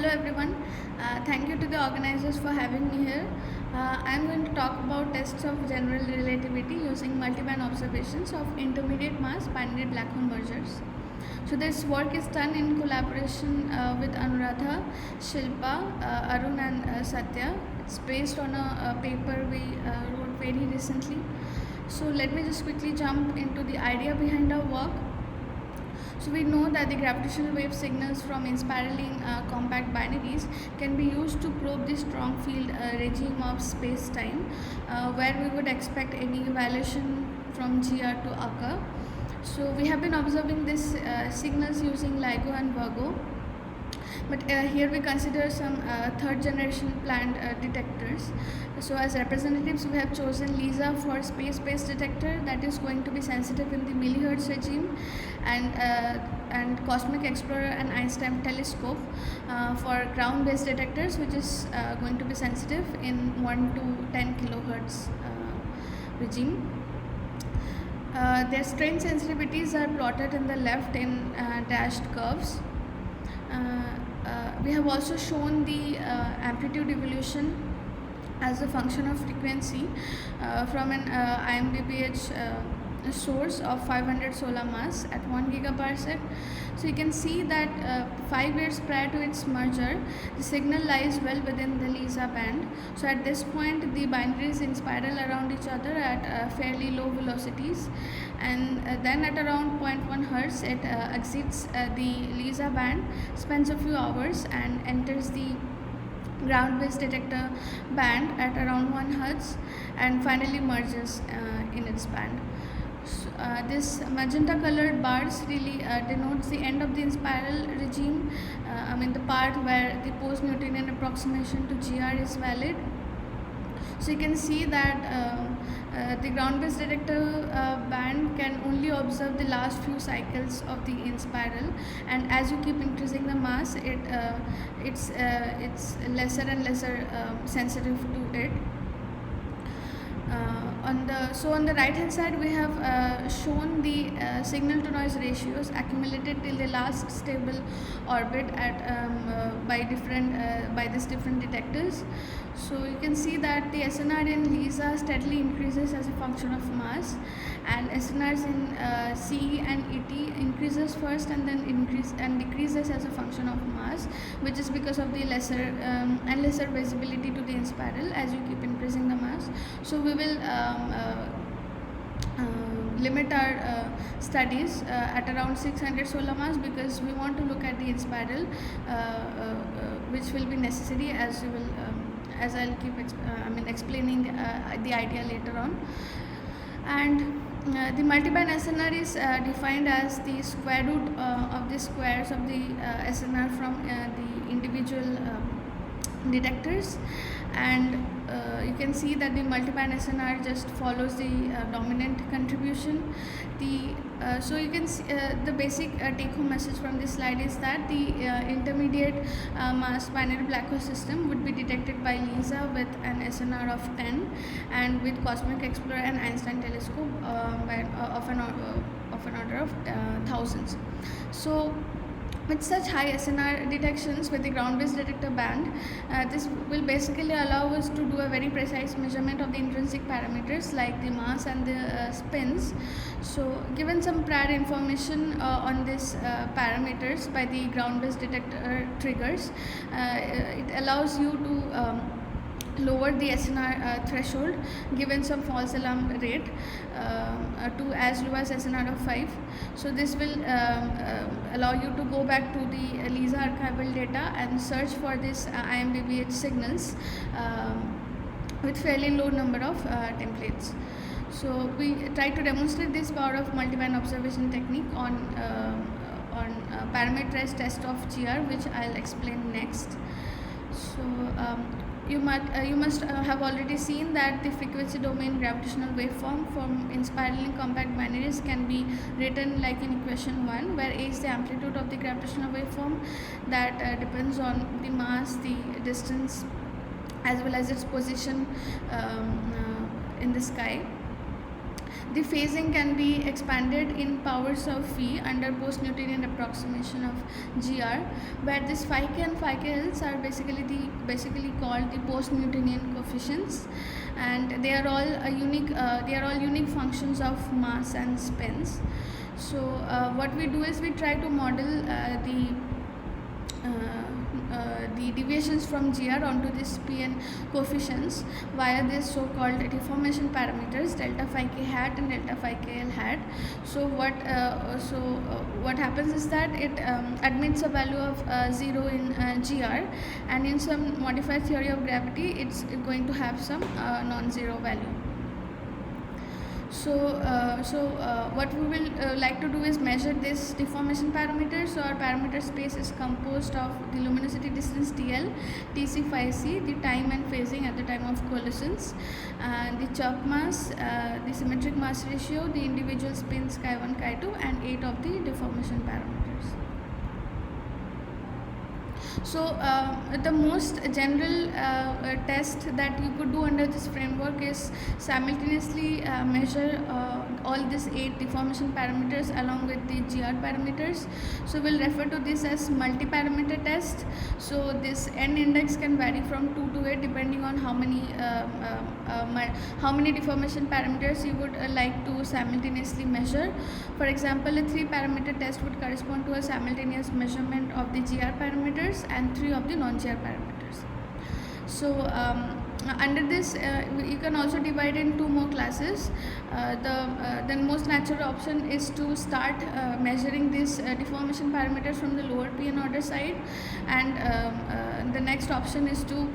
Hello everyone. Thank you to the organizers for having me here. I am going to talk about tests of general relativity using multiband observations of intermediate mass binary black hole mergers. So this work is done in collaboration with Anuradha, Shilpa, Arun and Satya. It's based on a paper we wrote very recently. So let me just quickly jump into the idea behind our work. So we know that the gravitational wave signals from inspiraling compact binaries can be used to probe the strong field regime of space-time, where we would expect any evaluation from GR to occur. So we have been observing these signals using LIGO and Virgo. But here we consider some third generation planned detectors. So as representatives we have chosen LISA for space-based detector that is going to be sensitive in the millihertz regime, and Cosmic Explorer and Einstein telescope for ground-based detectors, which is going to be sensitive in 1 to 10 kilohertz regime. Their strain sensitivities are plotted in the left in dashed curves. We have also shown the amplitude evolution as a function of frequency from an IMDBH source of 500 solar mass at 1 gigaparsec. So you can see that 5 years prior to its merger, the signal lies well within the LISA band. So at this point, the binaries spiral around each other at fairly low velocities, and then at around 0.1 hertz, it exits the LISA band, spends a few hours, and enters the ground-based detector band at around 1 hertz, and finally merges in its band. So, this magenta colored bars really denotes the end of the inspiral regime. The part where the post-Newtonian approximation to GR is valid. So you can see that the ground-based detector band can only observe the last few cycles of the inspiral, and as you keep increasing the mass, it's lesser and lesser sensitive to it. On the right hand side we have shown the signal to noise ratios accumulated till the last stable orbit at by these different detectors. So you can see that the SNR in LISA steadily increases as a function of mass, and SNRs in CE and ET increases first and then decreases as a function of mass, which is because of the lesser visibility to the inspiral as you keep increasing the mass. So we will limit our studies at around 600 solar mass, because we want to look at the inspiral, which will be necessary as you will as I'll keep explaining the idea later on. And the multiband SNR is defined as the square root of the squares of the SNR from the individual detectors, and you can see that the multiband SNR just follows the dominant contribution. So you can see the basic take-home message from this slide is that the intermediate mass binary black hole system would be detected by LISA with an SNR of 10, and with Cosmic Explorer and Einstein telescope of an order of thousands. So with such high SNR detections with the ground-based detector band, this will basically allow us to do a very precise measurement of the intrinsic parameters like the mass and the spins. So given some prior information on these parameters by the ground-based detector triggers, it allows you to lower the SNR threshold given some false alarm rate to as low as SNR of 5. So this will allow you to go back to the LISA archival data and search for this IMDBH signals with fairly low number of templates. So we try to demonstrate this power of multiband observation technique on parameterized test of GR, which I'll explain next. So you must have already seen that the frequency domain gravitational waveform from inspiraling compact binaries can be written like in equation 1, where A is the amplitude of the gravitational waveform that depends on the mass, the distance, as well as its position in the sky. The phasing can be expanded in powers of v under post-Newtonian approximation of gr, where this phi k and phi k L's are basically called the post-Newtonian coefficients, and they are all unique functions of mass and spins. So what we do is we try to model the deviations from gr onto this Pn coefficients via this so-called deformation parameters delta phi k hat and delta phi k L hat. So what happens is that it admits a value of 0 in gr, and in some modified theory of gravity it's going to have some non-zero value. So what we will like to do is measure this deformation parameter. So our parameter space is composed of the luminosity distance dl, tc phi c, the time and phasing at the time of coalescence, the Chirp mass, the symmetric mass ratio, the individual spins chi1, chi2, and 8 of the deformation parameters. So the most general test that you could do under this framework is simultaneously measure all these 8 deformation parameters along with the gr parameters. So we'll refer to this as multi-parameter test. So this n index can vary from 2 to 8 depending on how many deformation parameters you would like to simultaneously measure. For example, a 3-parameter test would correspond to a simultaneous measurement of the gr parameters and 3 of the non-gr parameters. So under this you can also divide in 2 more classes. The most natural option is to start measuring these deformation parameters from the lower Pn order side, and the next option is to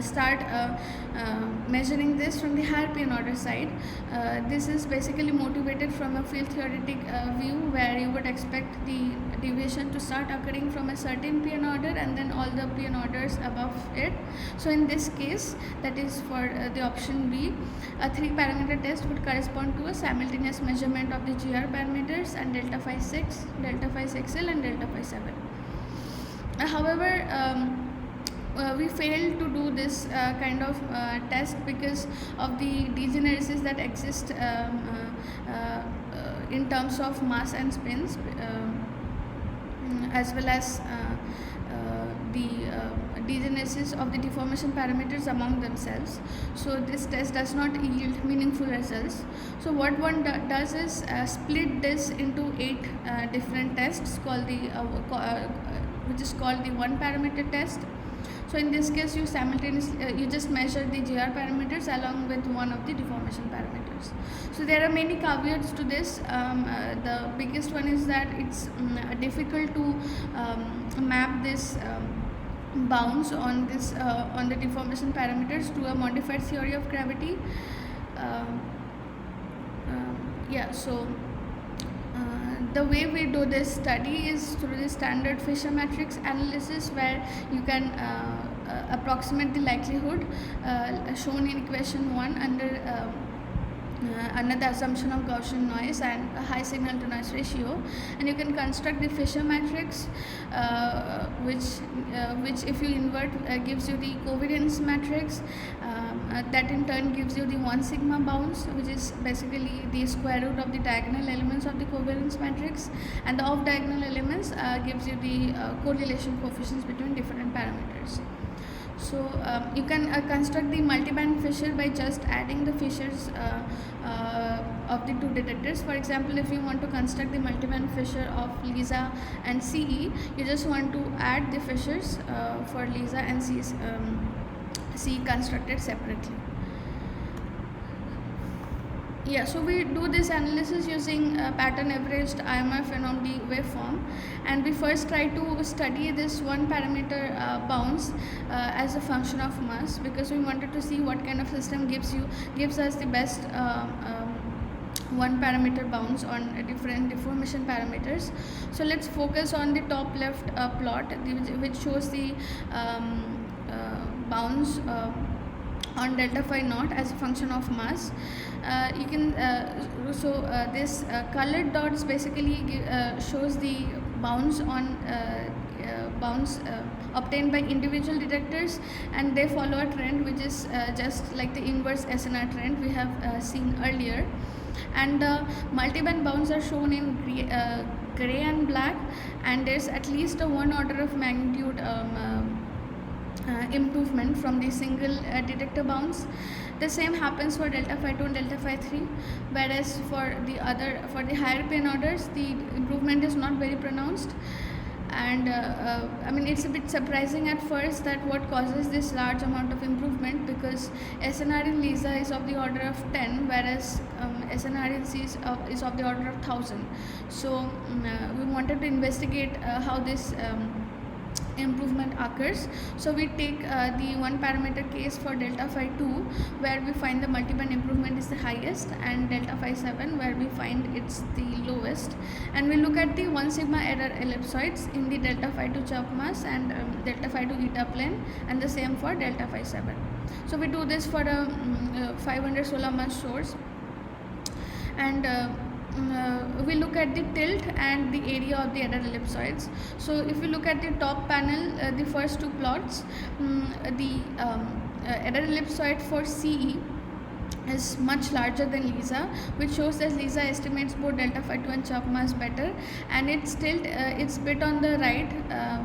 start measuring this from the higher Pn order side. This is basically motivated from a field theoretic view, where you would expect the deviation to start occurring from a certain Pn order and then all the Pn orders above it. So in this case, that is for the option B, a 3-parameter test would correspond to a simultaneous measurement of the gr parameters and delta phi 6, delta phi 6L, and delta phi 7. However, we failed to do this kind of test because of the degeneracies that exist in terms of mass and spins, as well as the degeneracies of the deformation parameters among themselves. So this test does not yield meaningful results. So what one does is split this into 8 different tests called which is called the 1-parameter test. So in this case, you simultaneously you just measure the gr parameters along with one of the deformation parameters. So there are many caveats to this. The biggest one is that it's difficult to map this bounds on the deformation parameters to a modified theory of gravity. The way we do this study is through the standard Fisher matrix analysis, where you can approximate the likelihood shown in equation 1 under the assumption of Gaussian noise and a high signal to noise ratio, and you can construct the Fisher matrix, which if you invert gives you the covariance matrix. That in turn gives you the 1 sigma bounds, which is basically the square root of the diagonal elements of the covariance matrix, and the off diagonal elements gives you the correlation coefficients between different parameters. So you can construct the multiband Fisher by just adding the Fishers of the 2 detectors. For example, if you want to construct the multiband Fisher of LISA and CE, you just want to add the Fishers for LISA and CE constructed separately. So we do this analysis using pattern averaged IMR phenom-D waveform, and we first try to study this 1-parameter bounds as a function of mass, because we wanted to see what kind of system gives us the best 1-parameter bounds on different deformation parameters. So let's focus on the top left plot, which shows the bounds on delta phi naught as a function of mass. You can this colored dots basically shows the bounds on bounds obtained by individual detectors, and they follow a trend which is just like the inverse SNR trend we have seen earlier. And the multiband bounds are shown in gray and black, and there's at least a 1 order of magnitude improvement from the single detector bounds. The same happens for delta phi 2 and delta phi 3, whereas for the higher PN orders the improvement is not very pronounced. And I mean, it's a bit surprising at first that what causes this large amount of improvement, because SNR in LISA is of the order of 10, whereas SNR in C is of the order of 1000. So we wanted to investigate how this improvement occurs. So we take the one parameter case for delta phi 2, where we find the multiband improvement is the highest, and delta phi 7 where we find it's the lowest, and we look at the 1 sigma error ellipsoids in the delta phi 2 chirp mass and delta phi 2 eta plane, and the same for delta phi 7. So we do this for a 500 solar mass source, and we look at the tilt and the area of the error ellipsoids. So if we look at the top panel, the first two plots, the error ellipsoid for CE is much larger than LISA, which shows that LISA estimates both delta phi 2 and chirp mass better, and its tilt it's bit on the right,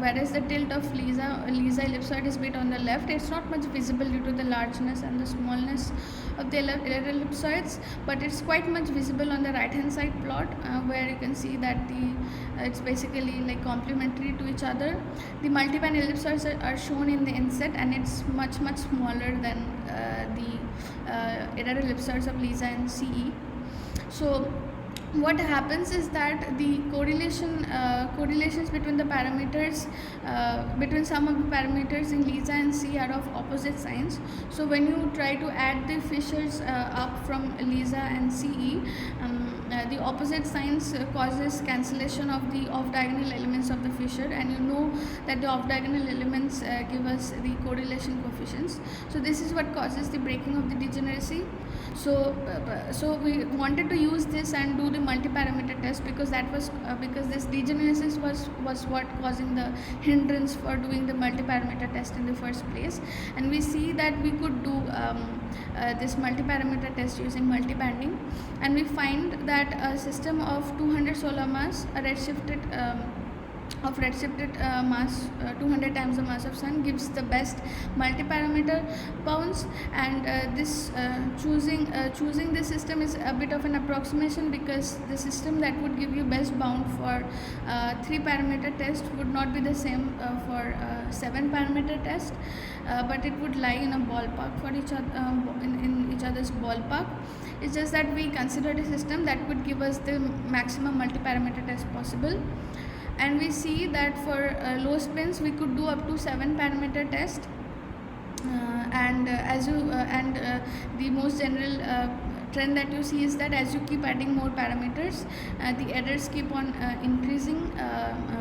whereas the tilt of LISA ellipsoid is bit on the left. It's not much visible due to the largeness and the smallness of the error ellipsoids, but it's quite much visible on the right hand side plot, where you can see that it's basically like complementary to each other. The multiband ellipsoids are shown in the inset, and it's much smaller than the error ellipsoids of LISA and CE. So what happens is that the correlations between the parameters, between some of the parameters in LISA and CE are of opposite signs. So when you try to add the fissures up from LISA and CE, the opposite signs causes cancellation of the off diagonal elements of the fissure, and you know that the off diagonal elements give us the correlation coefficients. So this is what causes the breaking of the degeneracy. So we wanted to use this and do the multi-parameter test, because that was because this degenesis was what causing the hindrance for doing the multi-parameter test in the first place. And we see that we could do this multi-parameter test using multibanding, and we find that a system of 200 solar mass, a redshifted mass 200 times the mass of Sun, gives the best multi-parameter bounds. And this choosing this system is a bit of an approximation, because the system that would give you best bound for 3-parameter test would not be the same for 7-parameter test, but it would lie in a ballpark for each other, in each other's ballpark. It's just that we considered a system that would give us the maximum multi-parameter test possible. And we see that for low spins we could do up to 7-parameter test, and the most general trend that you see is that as you keep adding more parameters, the errors keep on increasing,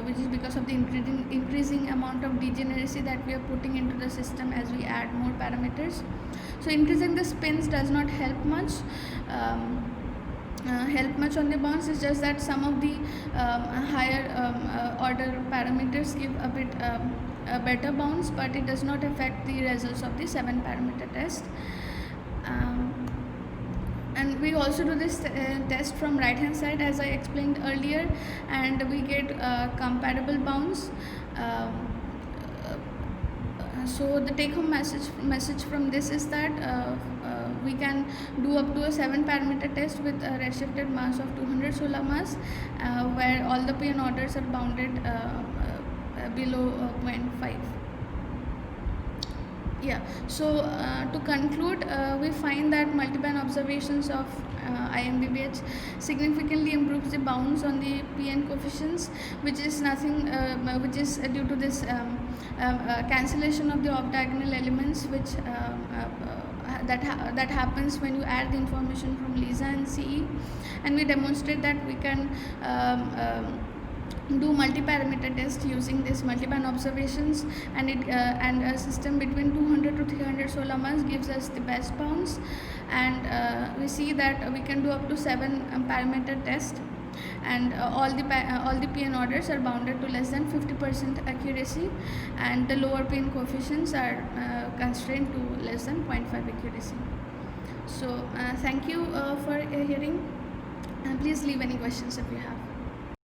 which is because of the increasing amount of degeneracy that we are putting into the system as we add more parameters. So increasing the spins does not help much. On the bounds. It's just that some of the higher order parameters give a bit better bounds, but it does not affect the results of the 7-parameter test. And we also do this test from right hand side, as I explained earlier, and we get comparable bounds. So the take home message from this is that we can do up to a 7-parameter test with a redshifted mass of 200 solar mass, where all the PN orders are bounded below 0.5. Yeah, so to conclude, we find that multiband observations of IMBBH significantly improves the bounds on the PN coefficients, which is which is due to this cancellation of the off diagonal elements, which that happens when you add the information from LISA and CE. And we demonstrate that we can do multi-parameter test using this multiband observations, and a system between 200 to 300 solar mass gives us the best bounds. And we see that we can do up to 7 parameter test and all the PN orders are bounded to less than 50% accuracy, and the lower PN coefficients are constrained to less than 0.5 accuracy. So thank you for hearing, and please leave any questions if you have.